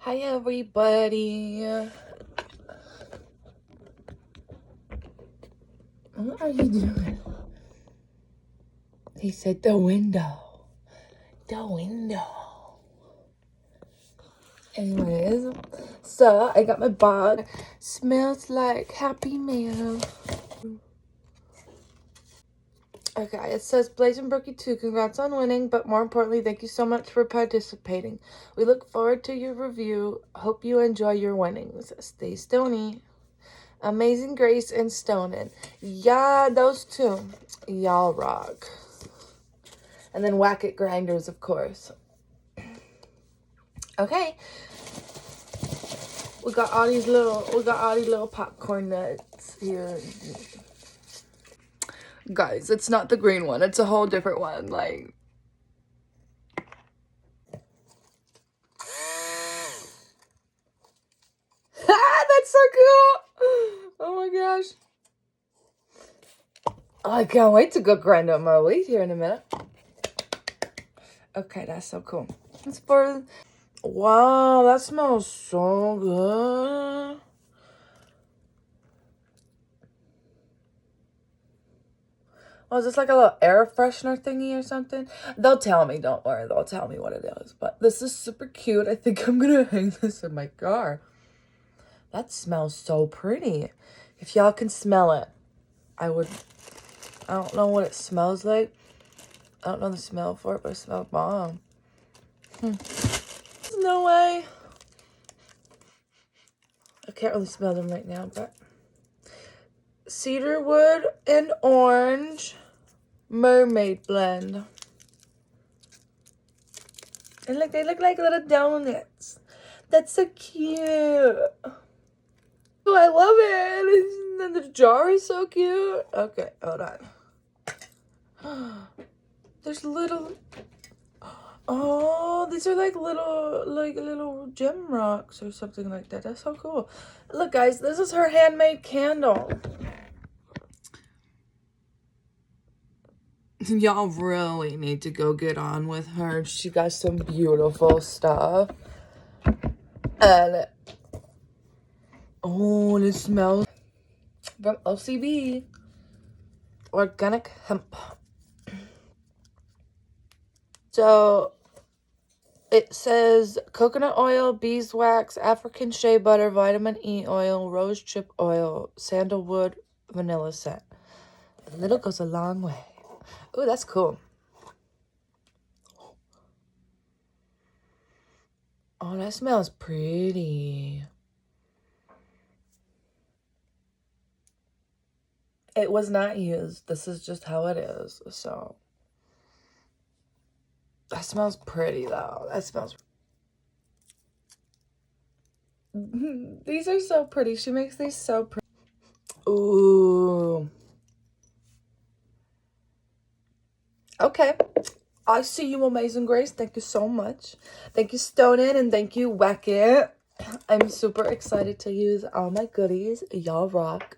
Hi, everybody. What are you doing? He said the window. The window. Anyways, so I got my bag. Smells like Happy Meal. Okay, it says Blazing Brookie 2, congrats on winning, but more importantly, thank you so much for participating. We look forward to your review. Hope you enjoy your winnings. Stay stony. Amazinggrace and Stonan. Yeah, those two. Y'all rock. And then Whack It Grinders, of course. Okay. We got all these little popcorn nuts here. Guys, it's not the green one. It's a whole different one. Like, that's so cool. Oh my gosh. Oh, I can't wait to go grind up my wheat here in a minute. Okay, that's so cool. It's for... Wow, that smells so good. Oh, is this like a little air freshener thingy or something? They'll tell me, don't worry. They'll tell me what it is. But this is super cute. I think I'm going to hang this in my car. That smells so pretty. If y'all can smell it, I don't know what it smells like. I don't know the smell for it, but it smells bomb. There's no way. I can't really smell them right now, but... Cedarwood and orange mermaid blend. And look, they look like little donuts. That's so cute. Oh, I love it. And the jar is so cute. Okay, hold on. There's little... Oh, these are like little gem rocks or something like that. That's so cool. Look, guys, this is her handmade candle. Y'all really need to go get on with her. She got some beautiful stuff. And oh, it smells from OCB. Organic hemp. So it says coconut oil, beeswax, African shea butter, vitamin E oil, rose chip oil, sandalwood, vanilla scent. A little goes a long way. Oh, that's cool. Oh, that smells pretty. It was not used. This is just how it is. So that smells pretty though. That smells. These are so pretty. She makes these so pretty. Ooh. Okay. I see you, Amazinggrace. Thank you so much. Thank you, Stonan, and thank you, Whack It. I'm super excited to use all my goodies. Y'all rock.